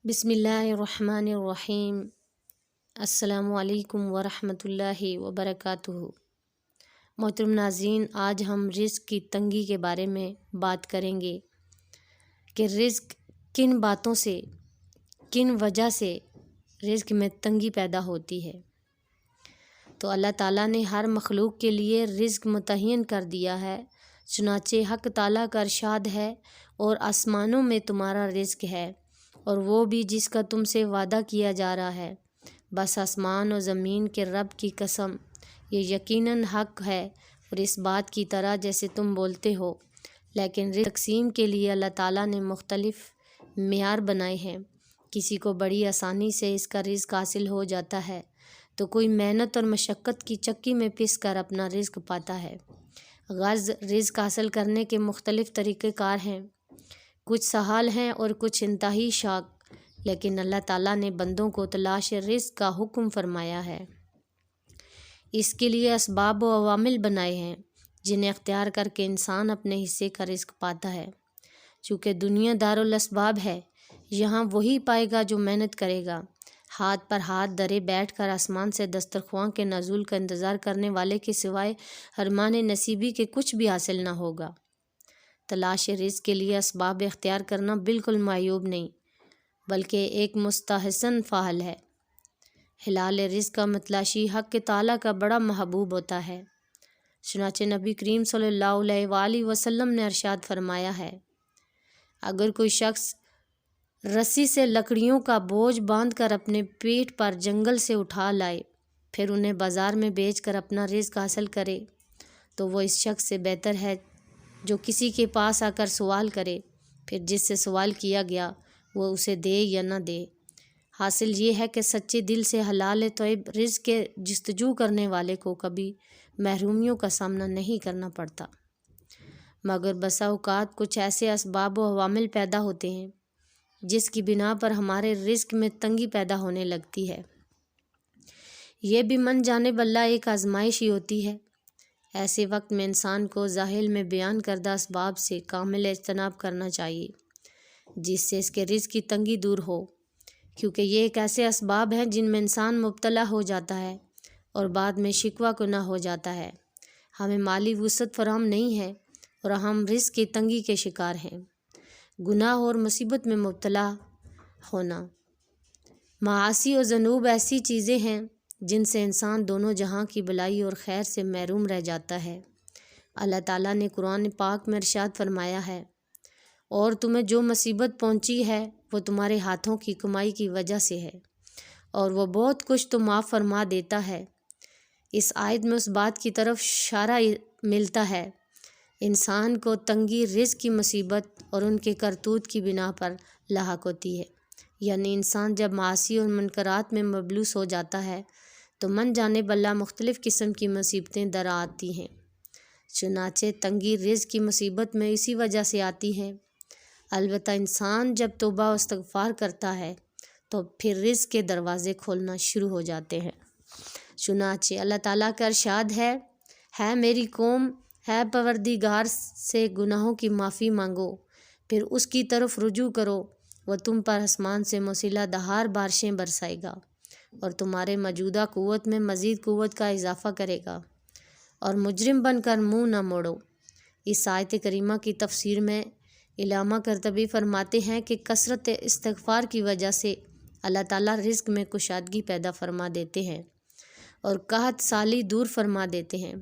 بسم اللہ الرحمن الرحیم۔ السلام علیکم ورحمۃ اللہ وبرکاتہ۔ محترم ناظرین، آج ہم رزق کی تنگی کے بارے میں بات کریں گے کہ رزق کن باتوں سے، کن وجہ سے رزق میں تنگی پیدا ہوتی ہے۔ تو اللہ تعالیٰ نے ہر مخلوق کے لیے رزق متعین کر دیا ہے، چنانچہ حق تعالیٰ کا ارشاد ہے، اور آسمانوں میں تمہارا رزق ہے، اور وہ بھی جس کا تم سے وعدہ کیا جا رہا ہے۔ بس آسمان و زمین کے رب کی قسم، یہ یقیناً حق ہے اور اس بات کی طرح جیسے تم بولتے ہو۔ لیکن رزق تقسیم کے لیے اللہ تعالیٰ نے مختلف معیار بنائے ہیں۔ کسی کو بڑی آسانی سے اس کا رزق حاصل ہو جاتا ہے، تو کوئی محنت اور مشقت کی چکی میں پس کر اپنا رزق پاتا ہے۔ غرض رزق حاصل کرنے کے مختلف طریقہ کار ہیں، کچھ سہل ہیں اور کچھ انتہائی شاق، لیکن اللہ تعالیٰ نے بندوں کو تلاش رزق کا حکم فرمایا ہے۔ اس کے لیے اسباب و عوامل بنائے ہیں جنہیں اختیار کر کے انسان اپنے حصے کا رزق پاتا ہے۔ چونکہ دنیا دارالاسباب ہے، یہاں وہی پائے گا جو محنت کرے گا۔ ہاتھ پر ہاتھ دھرے بیٹھ کر آسمان سے دسترخواں کے نزول کا انتظار کرنے والے کے سوائے ارمان نصیبی کے کچھ بھی حاصل نہ ہوگا۔ تلاش رزق کے لیے اسباب اختیار کرنا بالکل معیوب نہیں، بلکہ ایک مستحسن فعل ہے۔ حلال رزق کا متلاشی حق تعالیٰ کا بڑا محبوب ہوتا ہے۔ چنانچہ نبی کریم صلی اللہ علیہ وآلہ وسلم نے ارشاد فرمایا ہے، اگر کوئی شخص رسی سے لکڑیوں کا بوجھ باندھ کر اپنے پیٹ پر جنگل سے اٹھا لائے، پھر انہیں بازار میں بیچ کر اپنا رزق حاصل کرے، تو وہ اس شخص سے بہتر ہے جو کسی کے پاس آ کر سوال کرے، پھر جس سے سوال کیا گیا وہ اسے دے یا نہ دے۔ حاصل یہ ہے کہ سچے دل سے حلال طیب رزق کے جستجو کرنے والے کو کبھی محرومیوں کا سامنا نہیں کرنا پڑتا، مگر بسا اوقات کچھ ایسے اسباب و عوامل پیدا ہوتے ہیں جس کی بنا پر ہمارے رزق میں تنگی پیدا ہونے لگتی ہے۔ یہ بھی من جانب اللہ ایک آزمائش ہی ہوتی ہے۔ ایسے وقت میں انسان کو ظاہر میں بیان کردہ اسباب سے کامل اجتناب کرنا چاہیے، جس سے اس کے رزق کی تنگی دور ہو، کیونکہ یہ ایک ایسے اسباب ہیں جن میں انسان مبتلا ہو جاتا ہے اور بعد میں شکوہ گناہ ہو جاتا ہے۔ ہمیں مالی وسعت فراہم نہیں ہے اور ہم رزق کی تنگی کے شکار ہیں۔ گناہ اور مصیبت میں مبتلا ہونا، معاصی اور ذنوب ایسی چیزیں ہیں جن سے انسان دونوں جہاں کی بلائی اور خیر سے محروم رہ جاتا ہے۔ اللہ تعالیٰ نے قرآن پاک میں ارشاد فرمایا ہے، اور تمہیں جو مصیبت پہنچی ہے وہ تمہارے ہاتھوں کی کمائی کی وجہ سے ہے، اور وہ بہت کچھ تو معاف فرما دیتا ہے۔ اس آیت میں اس بات کی طرف اشارہ ملتا ہے انسان کو تنگی رزق کی مصیبت اور ان کے کرتوت کی بنا پر لاحق ہوتی ہے، یعنی انسان جب معاصی اور منکرات میں ملبوس ہو جاتا ہے تو من جانب اللہ مختلف قسم کی مصیبتیں در آتی ہیں۔ چنانچہ تنگی رزق کی مصیبت میں اسی وجہ سے آتی ہے۔ البتہ انسان جب توبہ و استغفار کرتا ہے تو پھر رزق کے دروازے کھولنا شروع ہو جاتے ہیں۔ چنانچہ اللہ تعالیٰ کا ارشاد ہے میری قوم، ہے پروردگار سے گناہوں کی معافی مانگو، پھر اس کی طرف رجوع کرو، وہ تم پر آسمان سے موسیلہ دہار بارشیں برسائے گا اور تمہارے موجودہ قوت میں مزید قوت کا اضافہ کرے گا، اور مجرم بن کر منہ نہ موڑو۔ اس آیت کریمہ کی تفسیر میں علامہ قرطبی فرماتے ہیں کہ کثرت استغفار کی وجہ سے اللہ تعالیٰ رزق میں کشادگی پیدا فرما دیتے ہیں اور قحط سالی دور فرما دیتے ہیں۔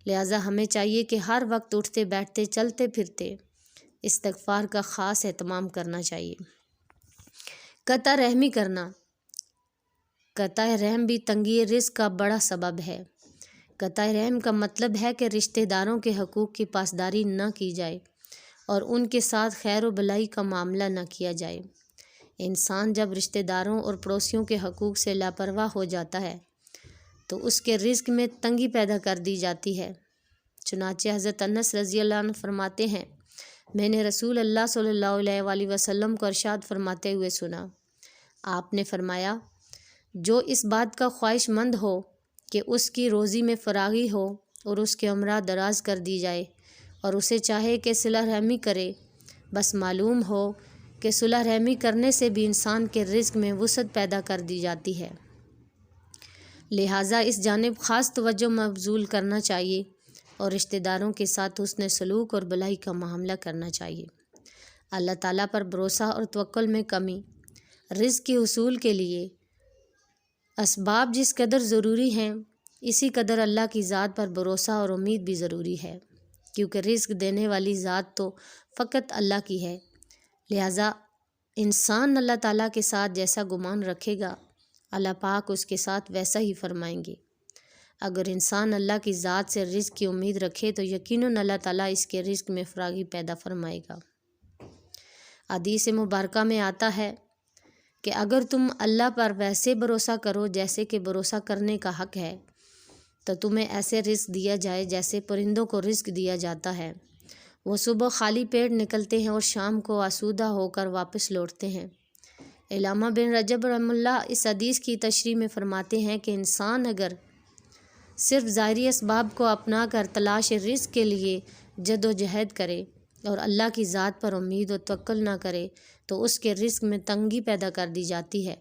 لہٰذا ہمیں چاہیے کہ ہر وقت اٹھتے بیٹھتے چلتے پھرتے استغفار کا خاص اہتمام کرنا چاہیے۔ قطع رحمی کرنا، قطع رحم بھی تنگی رزق کا بڑا سبب ہے۔ قطع رحم کا مطلب ہے کہ رشتہ داروں کے حقوق کی پاسداری نہ کی جائے اور ان کے ساتھ خیر و بلائی کا معاملہ نہ کیا جائے۔ انسان جب رشتہ داروں اور پڑوسیوں کے حقوق سے لاپرواہ ہو جاتا ہے تو اس کے رزق میں تنگی پیدا کر دی جاتی ہے۔ چنانچہ حضرت انس رضی اللہ عنہ فرماتے ہیں، میں نے رسول اللہ صلی اللہ علیہ وآلہ وسلم کو ارشاد فرماتے ہوئے سنا۔ آپ نے فرمایا، جو اس بات کا خواہش مند ہو کہ اس کی روزی میں فراغی ہو اور اس کے عمرہ دراز کر دی جائے، اور اسے چاہے کہ صلہ رحمی کرے، بس معلوم ہو کہ صلح رحمی کرنے سے بھی انسان کے رزق میں وسعت پیدا کر دی جاتی ہے، لہٰذا اس جانب خاص توجہ مبذول کرنا چاہیے اور رشتہ داروں کے ساتھ حسن سلوک اور بھلائی کا معاملہ کرنا چاہیے۔ اللہ تعالیٰ پر بھروسہ اور توکل میں کمی۔ رزق کے حصول کے لیے اسباب جس قدر ضروری ہیں، اسی قدر اللہ کی ذات پر بھروسہ اور امید بھی ضروری ہے، کیونکہ رزق دینے والی ذات تو فقط اللہ کی ہے، لہٰذا انسان اللہ تعالیٰ کے ساتھ جیسا گمان رکھے گا، اللہ پاک اس کے ساتھ ویسا ہی فرمائیں گے۔ اگر انسان اللہ کی ذات سے رزق کی امید رکھے تو یقیناً اللہ تعالیٰ اس کے رزق میں فراغی پیدا فرمائے گا۔ حدیث مبارکہ میں آتا ہے کہ اگر تم اللہ پر ویسے بھروسہ کرو جیسے کہ بھروسہ کرنے کا حق ہے تو تمہیں ایسے رزق دیا جائے جیسے پرندوں کو رزق دیا جاتا ہے، وہ صبح خالی پیٹ نکلتے ہیں اور شام کو آسودہ ہو کر واپس لوٹتے ہیں۔ علامہ بن رجب رحمہ اللہ اس حدیث کی تشریح میں فرماتے ہیں کہ انسان اگر صرف ظاہری اسباب کو اپنا کر تلاش رزق کے لیے جد و جہد کرے اور اللہ کی ذات پر امید و توکل نہ کرے تو اس کے رزق میں تنگی پیدا کر دی جاتی ہے،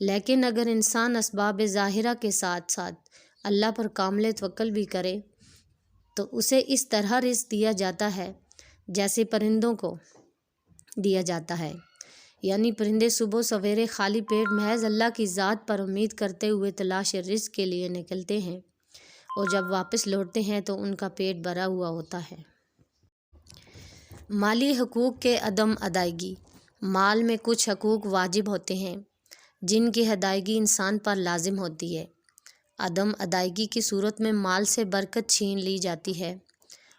لیکن اگر انسان اسباب ظاہرہ کے ساتھ ساتھ اللہ پر کامل توکل بھی کرے تو اسے اس طرح رزق دیا جاتا ہے جیسے پرندوں کو دیا جاتا ہے، یعنی پرندے صبح سویرے خالی پیٹ محض اللہ کی ذات پر امید کرتے ہوئے تلاش رزق کے لیے نکلتے ہیں اور جب واپس لوٹتے ہیں تو ان کا پیٹ بھرا ہوا ہوتا ہے۔ مالی حقوق کے عدم ادائیگی۔ مال میں کچھ حقوق واجب ہوتے ہیں جن کی ادائیگی انسان پر لازم ہوتی ہے۔ عدم ادائیگی کی صورت میں مال سے برکت چھین لی جاتی ہے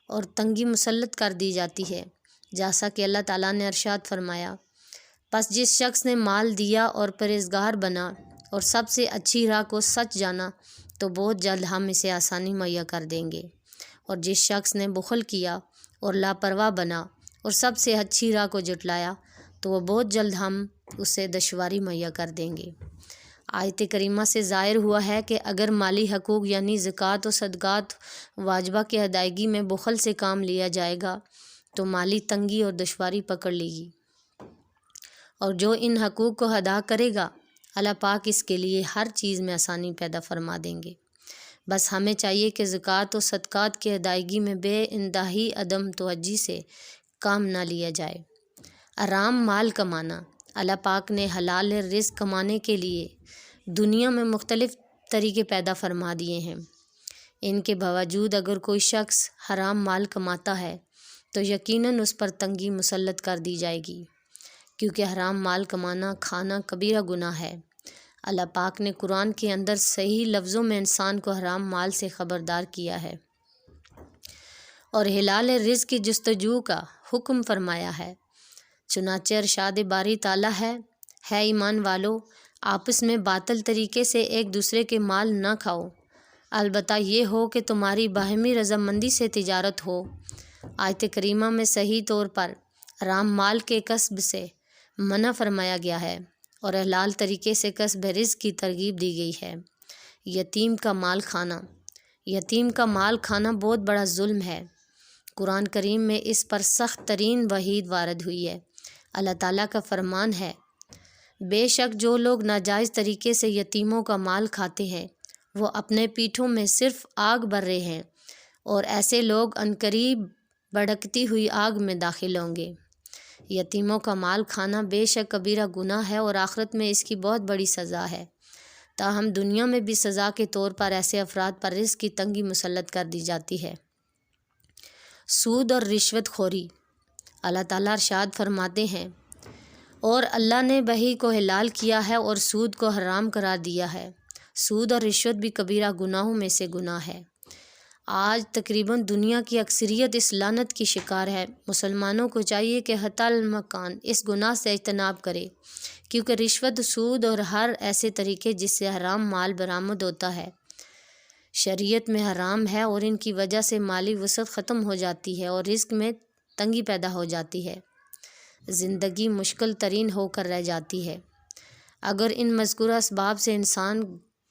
اور تنگی مسلط کر دی جاتی ہے، جیسا کہ اللہ تعالیٰ نے ارشاد فرمایا، پس جس شخص نے مال دیا اور پرہیزگار بنا اور سب سے اچھی راہ کو سچ جانا تو بہت جلد ہم اسے آسانی مہیا کر دیں گے، اور جس شخص نے بخل کیا اور لاپرواہ بنا اور سب سے اچھی راہ کو جھٹلایا تو وہ بہت جلد ہم اسے دشواری مہیا کر دیں گے۔ آیت کریمہ سے ظاہر ہوا ہے کہ اگر مالی حقوق یعنی زکوٰۃ و صدقات واجبہ کی ادائیگی میں بخل سے کام لیا جائے گا تو مالی تنگی اور دشواری پکڑ لے گی، اور جو ان حقوق کو ادا کرے گا اللہ پاک اس کے لیے ہر چیز میں آسانی پیدا فرما دیں گے۔ بس ہمیں چاہیے کہ زکوٰۃ و صدقات کی ادائیگی میں بے انتہائی عدم توجہی سے کام نہ لیا جائے۔ حرام مال کمانا۔ اللہ پاک نے حلال رزق کمانے کے لیے دنیا میں مختلف طریقے پیدا فرما دیے ہیں، ان کے باوجود اگر کوئی شخص حرام مال کماتا ہے تو یقیناً اس پر تنگی مسلط کر دی جائے گی، کیونکہ حرام مال کمانا کھانا کبیرہ گناہ ہے۔ اللہ پاک نے قرآن کے اندر صحیح لفظوں میں انسان کو حرام مال سے خبردار کیا ہے اور حلال رزق کی جستجو کا حکم فرمایا ہے۔ چنانچہ ارشاد باری تعالیٰ ہے ایمان والو، آپس میں باطل طریقے سے ایک دوسرے کے مال نہ کھاؤ، البتہ یہ ہو کہ تمہاری باہمی رضامندی سے تجارت ہو۔ آیت کریمہ میں صحیح طور پر حرام مال کے کسب سے منع فرمایا گیا ہے اور حلال طریقے سے کسب رزق کی ترغیب دی گئی ہے۔ یتیم کا مال کھانا۔ یتیم کا مال کھانا بہت بڑا ظلم ہے۔ قرآن کریم میں اس پر سخت ترین وعید وارد ہوئی ہے۔ اللہ تعالیٰ کا فرمان ہے، بے شک جو لوگ ناجائز طریقے سے یتیموں کا مال کھاتے ہیں وہ اپنے پیٹھوں میں صرف آگ بھر رہے ہیں، اور ایسے لوگ عنقریب بھڑکتی ہوئی آگ میں داخل ہوں گے۔ یتیموں کا مال کھانا بے شک کبیرہ گناہ ہے اور آخرت میں اس کی بہت بڑی سزا ہے، تاہم دنیا میں بھی سزا کے طور پر ایسے افراد پر رزق کی تنگی مسلط کر دی جاتی ہے۔ سود اور رشوت خوری۔ اللہ تعالیٰ ارشاد فرماتے ہیں، اور اللہ نے بہی کو حلال کیا ہے اور سود کو حرام قرار دیا ہے۔ سود اور رشوت بھی کبیرہ گناہوں میں سے گناہ ہے۔ آج تقریباً دنیا کی اکثریت اس لعنت کی شکار ہے۔ مسلمانوں کو چاہیے کہ حتی المکان اس گناہ سے اجتناب کرے، کیونکہ رشوت، سود اور ہر ایسے طریقے جس سے حرام مال برآمد ہوتا ہے شریعت میں حرام ہے، اور ان کی وجہ سے مالی وسعت ختم ہو جاتی ہے اور رزق میں تنگی پیدا ہو جاتی ہے، زندگی مشکل ترین ہو کر رہ جاتی ہے۔ اگر ان مذکورہ اسباب سے انسان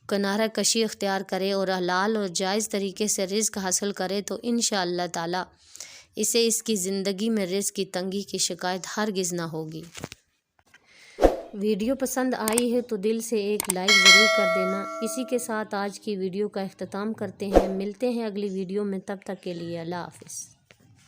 کنارہ کشی اختیار کرے اور حلال اور جائز طریقے سے رزق حاصل کرے تو انشاءاللہ تعالی اسے اس کی زندگی میں رزق کی تنگی کی شکایت ہرگز نہ ہوگی۔ ویڈیو پسند آئی ہے تو دل سے ایک لائک ضرور کر دینا۔ اسی کے ساتھ آج کی ویڈیو کا اختتام کرتے ہیں۔ ملتے ہیں اگلی ویڈیو میں، تب تک کے لیے اللہ حافظ۔